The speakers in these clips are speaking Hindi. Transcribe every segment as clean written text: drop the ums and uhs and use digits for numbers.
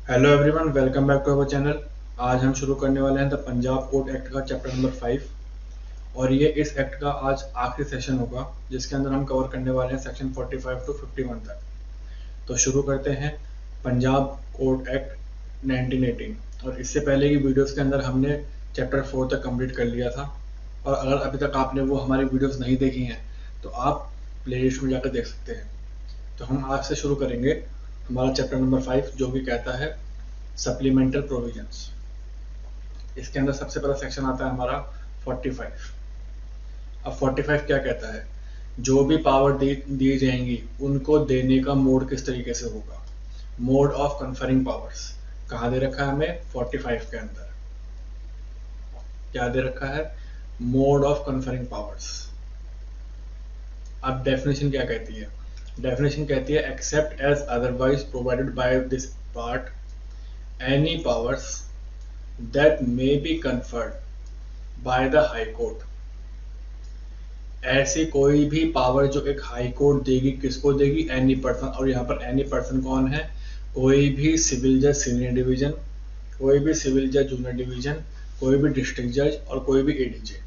Hello everyone, welcome back to our channel. आज हम शुरू करने वाले हैं द पंजाब कोर्ट एक्ट का चैप्टर नंबर 5। और ये इस एक्ट का आज आखिरी सेशन होगा जिसके अंदर हम कवर करने वाले हैं सेक्शन 45 टू 51 तक। तो शुरू करते हैं पंजाब कोर्ट एक्ट 1918। और इससे पहले की वीडियोस के अंदर हमने चैप्टर 4 तक कंप्लीट कर लिया था। और अगर अभी तक आपने वो हमारी वीडियोस नहीं देखी हैं तो आप प्लेलिस्ट में जाकर देख सकते हैं। तो हम आज से शुरू करेंगे हमारा चैप्टर नंबर 5 जो कि कहता है सप्लीमेंटल प्रोविजंस। इसके अंदर सबसे पहला सेक्शन आता है हमारा 45। अब 45 क्या कहता है? जो भी पावर दी जाएंगी उनको देने का मोड किस तरीके से होगा। मोड ऑफ कन्फरिंग पावर्स कहाँ दे रखा है हमें? 45 के अंदर क्या दे रखा है? Mode of conferring powers. अब डेफिनेशन क्या कहती है? डेफिनेशन कहती है except as otherwise provided by this part any powers that may be conferred by the high court। ऐसी कोई भी पावर जो एक हाई कोर्ट देगी, किसको देगी? Any person. और यहाँ पर एनी पर्सन कौन है? कोई भी सिविल जज सीनियर डिवीजन, कोई भी सिविल जज जूनियर डिवीजन, कोई भी डिस्ट्रिक्ट जज और कोई भी एडीजे।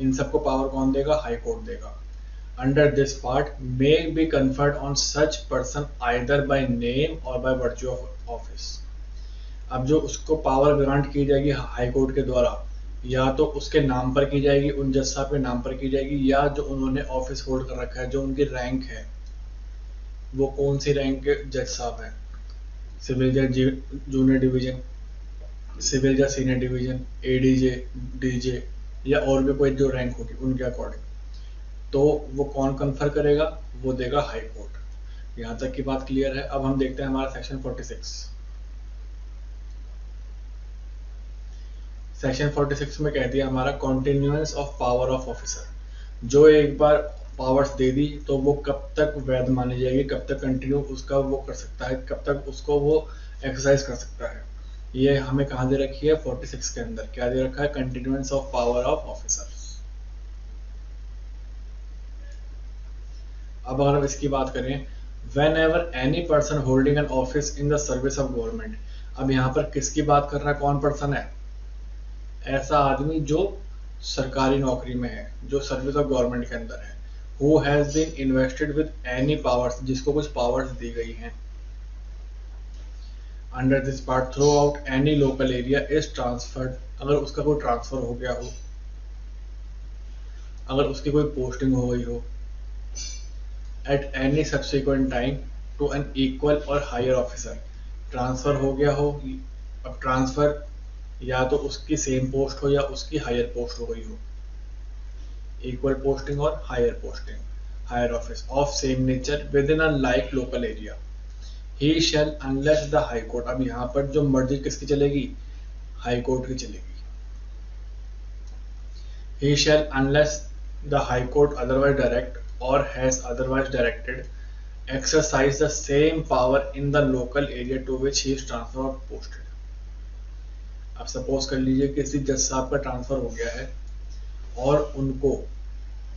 इन सबको पावर कौन देगा? हाई कोर्ट देगा। Under this part may be conferred on such person either by name और बाय वर्च्यू ऑफ ऑफिस। अब जो उसको पावर ग्रांट की जाएगी हाई कोर्ट के द्वारा, या तो उसके नाम पर की जाएगी, उन जज साहब के नाम पर की जाएगी, या जो उन्होंने ऑफिस होल्ड कर रखा है, जो उनकी रैंक है, वो कौन सी रैंक के जज साहब हैं? सिविल जज जूनियर डिवीजन, सिविल जज सीनियर डिवीजन, एडीजे, डीजे, या और भी कोई जो रैंक होगी उनके अकॉर्डिंग। तो वो कौन कन्फर करेगा? वो देगा हाई कोर्ट। यहाँ तक की बात क्लियर है। अब हम देखते हैं हमारा सेक्शन 46। सेक्शन 46 में कह दिया हमारा कॉन्टिन्यूएंस ऑफ पावर ऑफ ऑफिसर। जो एक बार पावर्स दे दी तो वो कब तक वैध मानी जाएगी, कब तक कंटिन्यू उसका वो कर सकता है, कब तक उसको वो एक्सरसाइज कर सकता है। ये हमें कहाँ दे रखी है? 46 के अंदर क्या दे रखा है? Continuance of power of officer. अब अगर हम इसकी बात करें, when ever any person holding an office in the service of government. अब यहाँ पर किसकी बात कर रहा है? कौन पर्सन है? ऐसा आदमी जो सरकारी नौकरी में है, जो सर्विस ऑफ गवर्नमेंट के अंदर है। Who has been invested with any powers, जिसको कुछ पावर्स दी गई हैं। Under this part throughout any local area is transferred. अगर उसका कोई ट्रांसफर हो गया हो, अगर उसकी कोई पोस्टिंग हो गई हो, at any subsequent time to an equal और हायर ऑफिसर। ट्रांसफर हो गया हो। अब ट्रांसफर या तो उसकी सेम पोस्ट हो या उसकी हायर पोस्ट हो गई हो। इक्वल पोस्टिंग और higher posting, higher office of same nature within a like local area. He shall unless the high court. अब यहाँ पर जो मर्जी किसकी चलेगी? हाई कोर्ट की चलेगी। He shall unless the high court otherwise direct or has otherwise directed exercise the same power in the local area to which he is transfer or posted. अब सपोज कर लीजिए किसी जज साहब का ट्रांसफर हो गया है और उनको,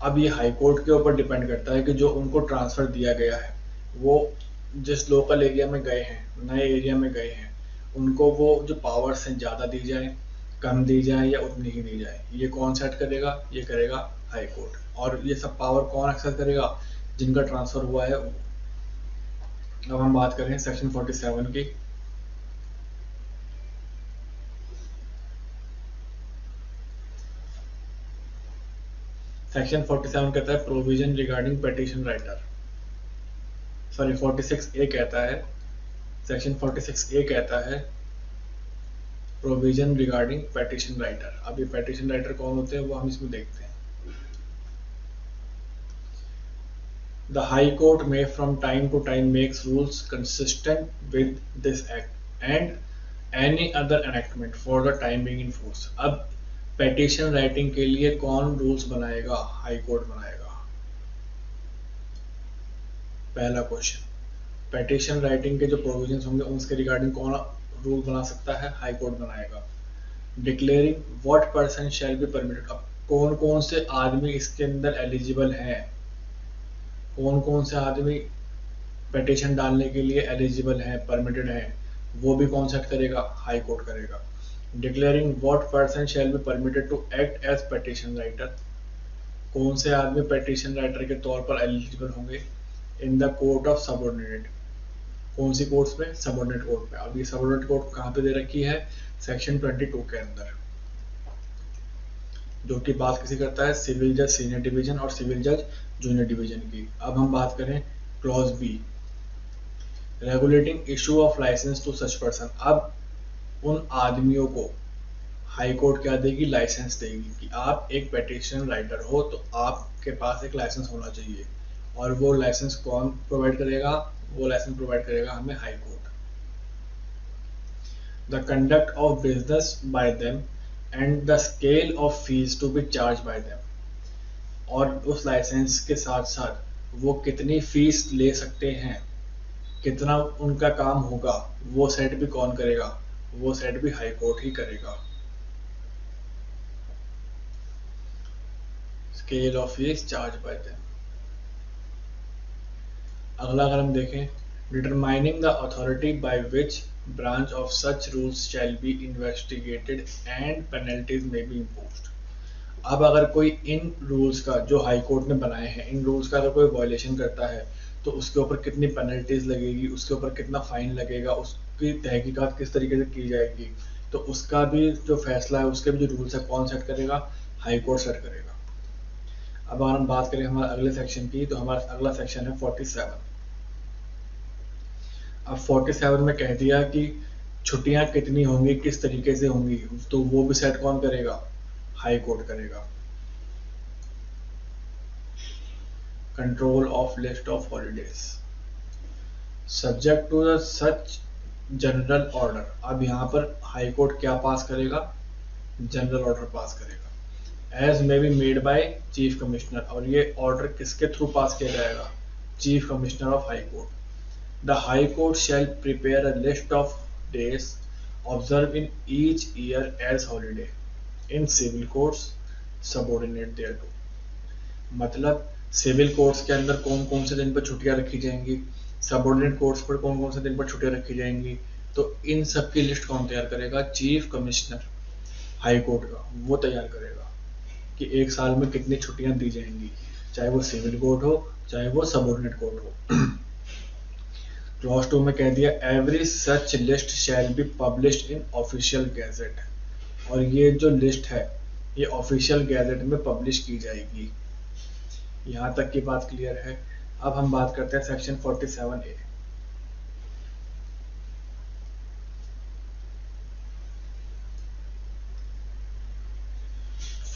अब ये हाई कोर्ट के ऊपर डिपेंड करता है कि जो उनको ट्रांसफर दिया गया है वो जिस लोकल एरिया में गए हैं, नए एरिया में गए हैं, उनको वो जो पावर्स हैं ज़्यादा दी जाए, कम दी जाए या उतनी ही दी जाए। ये कौन सेट करेगा? ये करेगा हाई कोर्ट। और ये सब पावर कौन एक्सेस करेगा? जिनका ट्रांसफर हुआ है वो। अब हम बात करें सेक्शन 47 की। सेक्शन 47 कहता है provision regarding petition writer. Sorry 46 ए कहता है, सेक्शन 46 ए कहता है प्रोविजन रिगार्डिंग पिटीशन राइटर। अब ये पिटीशन राइटर कौन होते हैं वो हम इसमें देखते हैं। द हाई कोर्ट में from time to time makes rules consistent with this act and any other enactment for the time being in force. अब पिटीशन राइटिंग के लिए कौन रूल्स बनाएगा? हाई कोर्ट बनाएगा। पहला क्वेश्चन, पिटीशन राइटिंग के जो प्रोविजंस होंगे उसके रिगार्डिंग कौन रूल बना सकता है? हाई कोर्ट बनाएगा। Declaring what person shall be permitted. अब कौन कौन से आदमी इसके अंदर एलिजिबल हैं, कौन कौन से आदमी पिटीशन डालने के लिए एलिजिबल हैं, परमिटेड हैं। वो भी कौन सेट करेगा? हाई कोर्ट करेगा। Declaring what person shall be permitted to act as petition writer, कौन से आदमी पेटिशन राइटर के तौर पर एलिजिबल होंगे in the court of subordinate, कौन सी कोर्ट्स में? सबऑर्डिनेट कोर्ट में। अब ये सबऑर्डिनेट कोर्ट कहाँ पे दे रखी है? सेक्शन 22 के अंदर, जो कि बात किसी करता है सिविल जज सीनियर डिवीजन और सिविल जज जूनियर डिवीजन की। अब हम बात करें clause B, regulating issue of license to such person. अब उन आदमियों को हाई कोर्ट क्या देगी? लाइसेंस देगी कि आप एक पेटिशन राइटर हो तो आपके पास एक लाइसेंस होना चाहिए। और वो लाइसेंस कौन प्रोवाइड करेगा? वो लाइसेंस प्रोवाइड करेगा हमें high court. The conduct of business by them and the scale of fees to be charge by them. और उस लाइसेंस के साथ साथ वो कितनी फीस ले सकते हैं, कितना उनका काम होगा, वो सेट भी कौन करेगा? वो सेट भी हाई कोर्ट ही करेगा। Scale of fees charge by them. अगला अगर हम देखें, determining the authority by which branch of such rules shall be investigated and penalties में बी इम्पोज्ड। अब अगर कोई इन रूल्स का, जो हाई कोर्ट ने बनाए हैं, इन रूल्स का अगर कोई वायलेशन करता है तो उसके ऊपर कितनी पेनल्टीज लगेगी, उसके ऊपर कितना फाइन लगेगा, उसकी तहकीकात किस तरीके से की जाएगी, तो उसका भी जो फैसला है, उसके भी जो रूल्स है, कौन सेट करेगा? हाई कोर्ट सेट करेगा। अब अगर हम बात करें हमारे अगले सेक्शन की, तो हमारा अगला सेक्शन है 47। अब 47 में कह दिया कि छुट्टियां कितनी होंगी, किस तरीके से होंगी, तो वो भी सेट कौन करेगा? हाई कोर्ट करेगा। Control of list of holidays subject to the such general order. अब यहाँ पर हाई कोर्ट क्या पास करेगा? जनरल ऑर्डर पास करेगा। As may be made by chief commissioner, और ये ऑर्डर किसके थ्रू पास किया जाएगा? Chief commissioner of high court. The high court shall prepare a list of days observe in each year as holiday in civil courts subordinate thereto. मतलब सिविल कोर्ट्स के अंदर कौन कौन से दिन पर छुट्टियां रखी जाएंगी, सबऑर्डिनेट कोर्ट्स पर कौन कौन से दिन पर छुट्टियां रखी जाएंगी, तो इन सब की लिस्ट कौन तैयार करेगा? चीफ कमिश्नर हाई कोर्ट का, वो तैयार करेगा कि एक साल में कितनी छुट्टियां दी जाएंगी, चाहे वो सिविल कोर्ट हो, चाहे वो सबऑर्डिनेट कोर्ट हो। क्लॉज 2 में कह दिया every such list shall be published in official gazette, और ये जो लिस्ट है ये ऑफिशियल गैजेट में पब्लिश की जाएगी। यहाँ तक की बात क्लियर है। अब हम बात करते हैं सेक्शन 47A।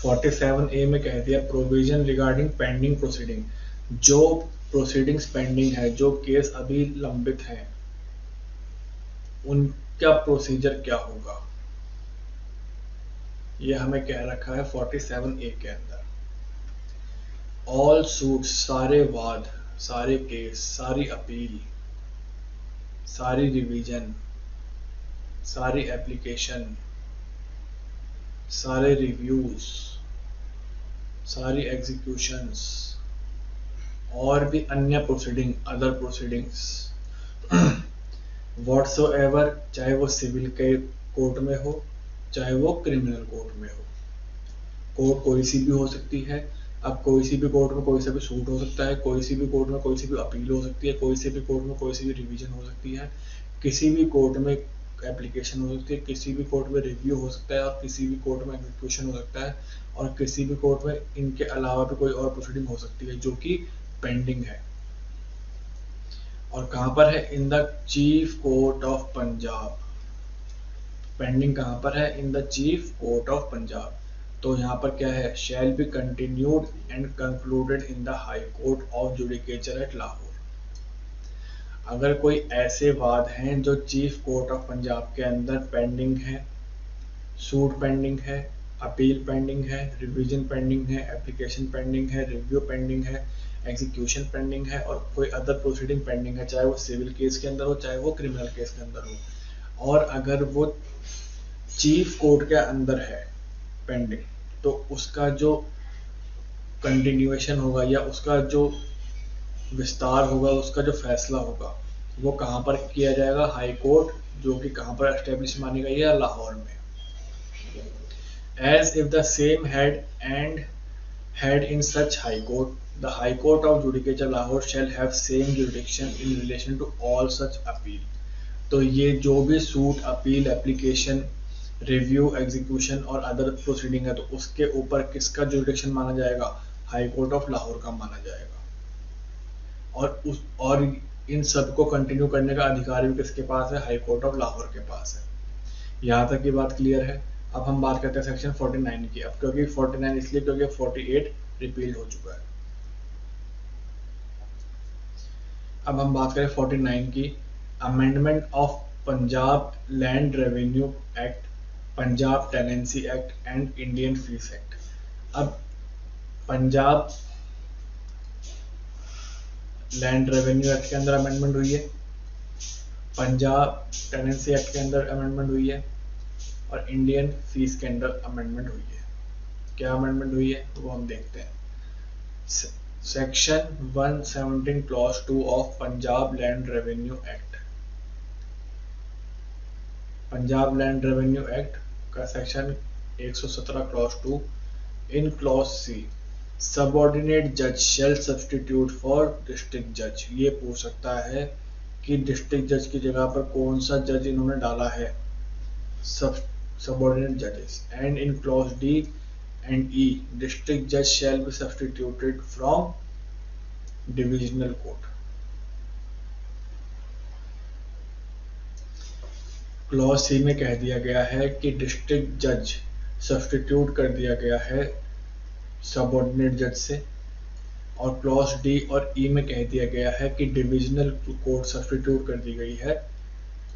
47A में कह दिया प्रोविजन रिगार्डिंग पेंडिंग प्रोसीडिंग, जो प्रोसीडिंग्स पेंडिंग है, जो केस अभी लंबित है, उनका प्रोसीजर क्या होगा, ये हमें कह रखा है 47A के अंदर। ऑल सूट्स, सारे वाद, सारे केस, सारी अपील, सारी रिवीजन, सारी एप्लीकेशन, सारे रिव्यूज, सारी एग्जीक्यूशंस और भी अन्य प्रोसीडिंग, अदर प्रोसीडिंग्स व्हाटसोएवर, चाहे वो सिविल के कोर्ट में हो, चाहे वो क्रिमिनल कोर्ट में हो। कोर्ट कोई सी भी हो सकती है। अब कोई सी भी कोर्ट में कोई सा भी सूट हो सकता है, कोई सी भी कोर्ट में कोई सी भी अपील हो सकती है, कोई सी भी कोर्ट में कोई सी भी रिवीजन हो सकती है, किसी भी कोर्ट में एप्लीकेशन हो सकती है, किसी भी कोर्ट में रिव्यू हो सकता है, और किसी भी कोर्ट में एग्जीक्यूशन हो सकता है, और किसी भी कोर्ट में इनके अलावा भी कोई और प्रोसीडिंग हो सकती है जो कि पेंडिंग है। और कहाँ पर है? In the chief court of Punjab. Pending कहाँ पर है? In the chief court of Punjab. तो यहाँ पर क्या है? Shall be continued and concluded in the high court of judicature at Lahore. अगर कोई ऐसे वाद हैं जो चीफ कोर्ट ऑफ पंजाब के अंदर पेंडिंग है, सूट पेंडिंग है, अपील पेंडिंग है, रिवीजन पेंडिंग है, एप्लीकेशन पेंडिंग है, रिव्यू पेंडिंग है, एग्जीक्यूशन पेंडिंग है, और कोई अदर प्रोसीडिंग पेंडिंग है, चाहे वो सिविल केस के अंदर हो, चाहे वो क्रिमिनल केस के अंदर हो, और अगर वो चीफ कोर्ट के अंदर है पेंडिंग, तो उसका जो कंटिन्यूएशन होगा या उसका जो विस्तार होगा, उसका जो फैसला होगा, वो कहाँ पर किया जाएगा? हाई कोर्ट जो कि कहाँ पर एस्टेब्लिश मानी गई है, लाहौर में। As if the same had in such High Court, the High Court of Judicature Lahore shall have same jurisdiction in relation to all such appeal। तो ये जो भी suit, appeal, application, review, execution और अदर प्रोसीडिंग है, तो उसके ऊपर किसका जुरिडिक्शन माना जाएगा, हाई कोर्ट ऑफ लाहौर का माना जाएगा। और इन सब को कंटिन्यू करने का अधिकार भी किसके पास है, हाई कोर्ट ऑफ लाहौर के पास है। यहाँ तक की बात क्लियर है। अब हम बात करते हैं सेक्शन 49 की। अब क्योंकि 49 इसलिए क्योंकि 48 रिपील हो चुका है। अब हम बात करें 49 की, amendment of Punjab land revenue act, Punjab tenancy act and Indian fees act. अब पंजाब लैंड रेवेन्यू एक्ट के अंदर अमेंडमेंट हुई है, पंजाब टेनेंसी एक्ट के अंदर अमेंडमेंट हुई है और इंडियन फीस के अंदर अमेंडमेंट हुई है। क्या अमेंडमेंट हुई है वो हम देखते हैं। Section 117 clause 2 of Punjab land revenue act, Punjab land revenue act का section 117 clause 2, in clause C subordinate जज शेल सब्स्टिट्यूट फॉर डिस्ट्रिक्ट जज। ये पूछ सकता है कि डिस्ट्रिक्ट जज की जगह पर कौन सा जज इन्होंने डाला है, सबऑर्डिनेट जजेस। And in clause D and E, district judge shall be substituted from divisional court। Clause C में कह दिया गया है कि डिस्ट्रिक्ट जज सब्स्टिट्यूट कर दिया गया है सबऑर्डिनेट जज से, और क्लॉज डी और ई में कह दिया गया है कि डिविजनल कोर्ट सब्स्टिट्यूट कर दी गई है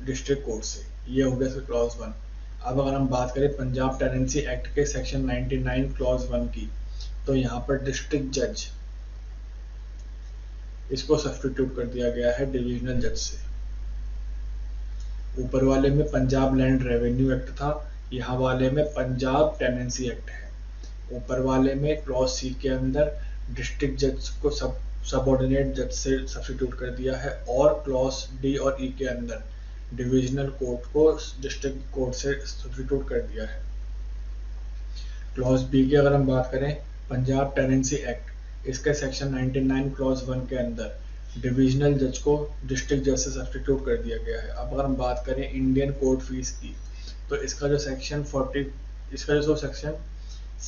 डिस्ट्रिक्ट कोर्ट से। ये हो गया क्लॉज 1। अब अगर हम बात करें पंजाब टेनेंसी एक्ट के सेक्शन 99 क्लॉज 1 की, तो यहाँ पर डिस्ट्रिक्ट जज इसको सब्स्टिट्यूट कर दिया गया है डिविजनल जज से। ऊपर वाले में पंजाब लैंड रेवेन्यू एक्ट था, यहाँ वाले में पंजाब टेनेंसी एक्ट है। ऊपर वाले में क्लॉज सी के अंदर डिस्ट्रिक्ट जज को सबऑर्डिनेट जज से सब्स्टिट्यूट कर दिया है, और क्लॉज डी और ई के अंदर डिविजनल कोर्ट को डिस्ट्रिक्ट कोर्ट से सब्स्टिट्यूट कर दिया है। क्लॉज बी की अगर हम बात करें, पंजाब टेनेंसी एक्ट, इसके सेक्शन 99 क्लॉज 1 के अंदर डिविजनल जज को डिस्ट्रिक्ट जज से सब्स्टिट्यूट कर दिया गया है। अब अगर हम बात करें इंडियन कोर्ट फीस की, तो इसका जो section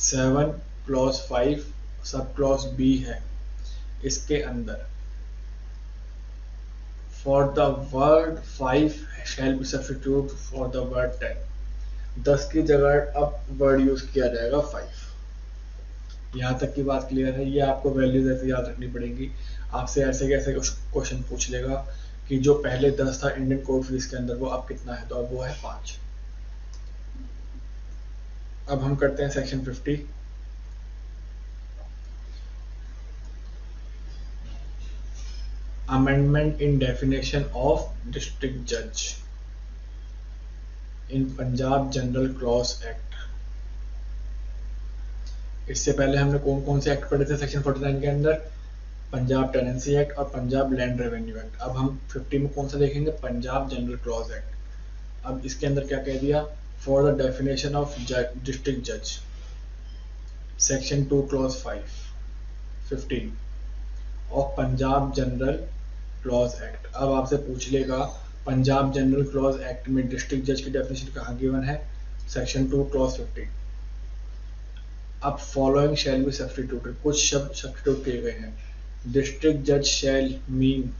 7 clause 5 sub clause B है, इसके अंदर for the word 5 shall be substitute for the word 10। 10 की जगह अब वर्ड यूज किया जाएगा 5। यहाँ तक की बात क्लियर है। ये आपको वैल्यूज ऐसे याद रखनी पड़ेगी। आपसे ऐसे कैसे क्वेश्चन पूछ लेगा कि जो पहले 10 था इंडियन कोर्ट फीस के अंदर, वो अब कितना है, तो अब वो है 5। अब हम करते हैं section 50। Amendment in definition of district जज इन पंजाब जनरल क्लॉज एक्ट। इससे पहले हमने कौन कौन से एक्ट पढ़े थे सेक्शन 49 के अंदर, पंजाब टेनेंसी एक्ट और पंजाब लैंड रेवेन्यू एक्ट। अब हम 50 में कौन सा देखेंगे, पंजाब जनरल क्लॉज एक्ट। अब इसके अंदर क्या कह दिया, for the definition of district जज, section 2 clause 15 of Punjab general clause act. अब आपसे पूछ लेगा पंजाब जनरल क्लॉज एक्ट में डिस्ट्रिक्ट जज की डेफिनेशन कहाँ गिवन है, सेक्शन 2 क्लॉज 15। अब फॉलोइंग शैल बी सब्स्टिट्यूटेड, कुछ शब्द सब्स्टिट्यूट किए गए हैं। डिस्ट्रिक्ट जज शैल मीन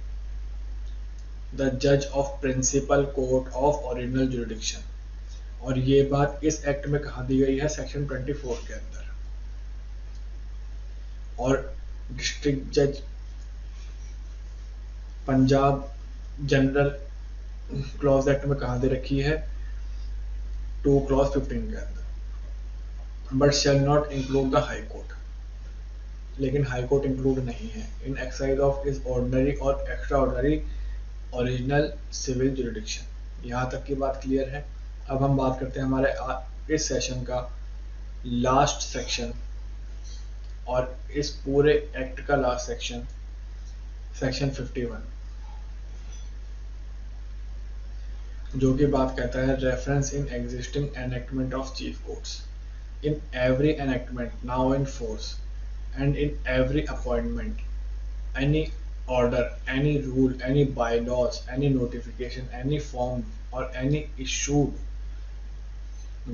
द जज of principal court of original jurisdiction, और ये बात इस एक्ट में कहाँ दी गई है, सेक्शन 24 के अंदर। और डिस्ट्रिक्ट जज पंजाब जनरल क्लॉज एक्ट में कहाँ दे रखी है, 2 क्लॉज 15 के अंदर। But shall not include the high court, लेकिन हाई कोर्ट इंक्लूड नहीं है in exercise of is ordinary और extraordinary original civil jurisdiction. यहाँ तक की बात क्लियर है। अब हम बात करते हैं हमारे इस सेशन का लास्ट सेक्शन, और इस पूरे एक्ट का लास्ट सेक्शन, सेक्शन 51। जो कि बात कहता है reference in existing enactment of chief courts in every enactment now in force and in every appointment, any order, any rule, any bylaws, any notification, any form or any issued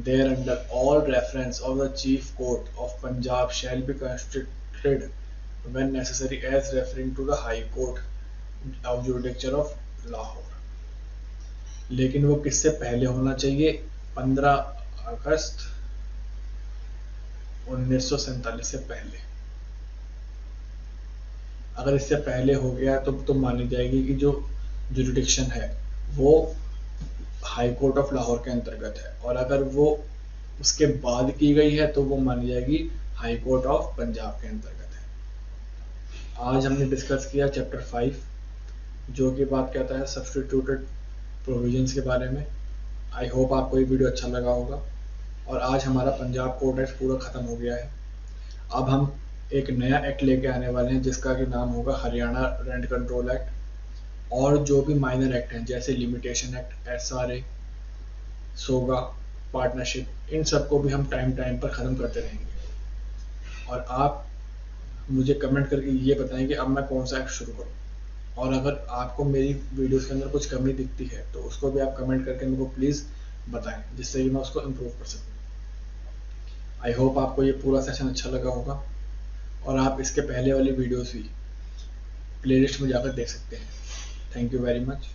thereunder, all reference of the chief court of Punjab shall be constricted when necessary as referring to the High Court of Judicature of Lahore. लेकिन वो किससे पहले होना चाहिए? 15 अगस्त 1947 से पहले। अगर इससे पहले हो गया तो मानी जाएगी कि जो जुरिडिक्शन है वो हाई कोर्ट ऑफ लाहौर के अंतर्गत है, और अगर वो उसके बाद की गई है तो वो मानी जाएगी हाई कोर्ट ऑफ पंजाब के अंतर्गत है। आज हमने डिस्कस किया चैप्टर 5 जो कि बात कहता है सब्स्टिट्यूटेड प्रोविजंस के बारे में। आई होप आपको ये वीडियो अच्छा लगा होगा। और आज हमारा पंजाब कोर्ट एक्ट पूरा ख़त्म हो गया है। अब हम एक नया एक्ट लेके आने वाले हैं जिसका कि नाम होगा हरियाणा रेंट कंट्रोल एक्ट, और जो भी माइनर एक्ट हैं जैसे लिमिटेशन एक्ट, SRA, सोगा, पार्टनरशिप, इन सबको भी हम टाइम टाइम पर ख़त्म करते रहेंगे। और आप मुझे कमेंट करके ये बताएं कि अब मैं कौन सा एक्ट शुरू करूं, और अगर आपको मेरी वीडियोस के अंदर कुछ कमी दिखती है तो उसको भी आप कमेंट करके मेरे को प्लीज़ बताएं जिससे कि मैं उसको इम्प्रूव कर सकूँ। आई होप आपको ये पूरा सेशन अच्छा लगा होगा, और आप इसके पहले वाली वीडियोस भी प्लेलिस्ट में जाकर देख सकते हैं। Thank you very much.